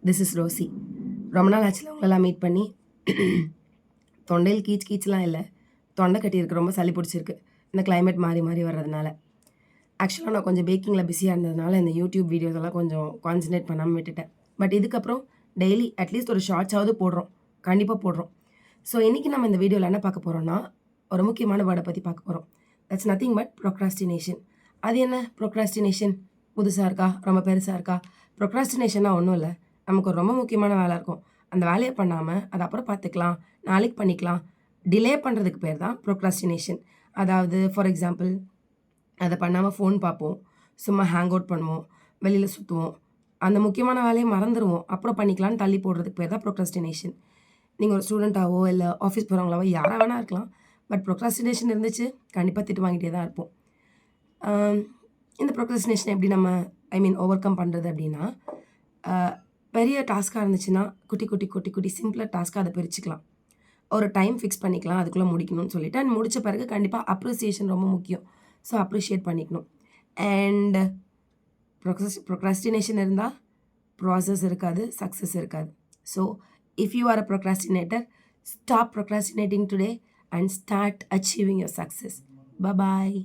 This is Rousey. ரொம்ப நாள் ஆச்சுல உங்களெல்லாம் மீட் பண்ணி. தொண்டையில் கீச்லாம் இல்லை, தொண்டை கட்டியிருக்கு, ரொம்ப சளி பிடிச்சிருக்கு இந்த கிளைமேட் மாறி மாறி வர்றதுனால. ஆக்சுவலாக நான் கொஞ்சம் பேக்கிங்கில் பிஸியாக இருந்ததுனால இந்த யூடியூப் வீடியோஸ் எல்லாம் கொஞ்சம் கான்சன்ட்ரேட் பண்ணாமல் விட்டுட்டேன். பட் இதுக்கப்புறம் டெய்லி அட்லீஸ்ட் ஒரு ஷார்ட்ஸாவது போடுறோம், கண்டிப்பாக போடுறோம். ஸோ இன்றைக்கி நம்ம இந்த வீடியோவில் என்ன பார்க்க போகிறோம்னா, ஒரு முக்கியமான வேர்டை பற்றி பார்க்க போகிறோம். That's nothing but procrastination. அது என்ன ப்ரொக்ராஸ்டினேஷன்? புதுசாக இருக்கா, ரொம்ப பெருசாக இருக்கா? ப்ரொக்ராஸ்டினேஷனாக ஒன்றும் இல்லை, நமக்கு ஒரு ரொம்ப முக்கியமான வேலை இருக்கும், அந்த வேலையை பண்ணாமல் அது அப்புறம் பார்த்துக்கலாம், நாளைக்கு பண்ணிக்கலாம், டிலே பண்ணுறதுக்கு பேர் தான் ப்ரொக்ராஸ்டினேஷன். அதாவது ஃபார் எக்ஸாம்பிள், அதை பண்ணாமல் ஃபோன் பார்ப்போம், சும்மா ஹேங் அவுட் பண்ணுவோம், வெளியில் சுற்றுவோம், அந்த முக்கியமான வேலையை மறந்துடுவோம், அப்புறம் பண்ணிக்கலான்னு தள்ளி போடுறதுக்கு பேர் தான் ப்ரொக்ராஸ்டினேஷன். நீங்கள் ஒரு ஸ்டூடெண்ட்டாவோ இல்லை ஆஃபீஸ் போகிறவங்களாவோ யாராக வேணா இருக்கலாம், பட் ப்ரொக்ராஸ்டினேஷன் இருந்துச்சு கண்டிப்பாக திட்டு வாங்கிட்டே தான் இருப்போம். இந்த ப்ரொக்ராஸ்டினேஷன் எப்படி நம்ம ஓவர் கம் பண்ணுறது அப்படின்னா, பெரிய டாஸ்க்காக இருந்துச்சுன்னா குட்டி குட்டி குட்டி குட்டி சிம்பிளர் டாஸ்க்காக அதை பிரிச்சுக்கலாம். ஒரு டைம் ஃபிக்ஸ் பண்ணிக்கலாம், அதுக்குள்ளே முடிக்கணும்னு சொல்லிட்டு. அண்ட் முடித்த பிறகு கண்டிப்பாக அப்ரிசியேஷன் ரொம்ப முக்கியம். ஸோ அப்ரிஷியேட் பண்ணிக்கணும். அண்ட் ப்ரொக்ராஸ்டினேஷன் இருந்தால் ப்ராசஸ் இருக்காது, சக்ஸஸ் இருக்காது. So if you are a procrastinator, stop procrastinating today and start achieving your success. Bye bye.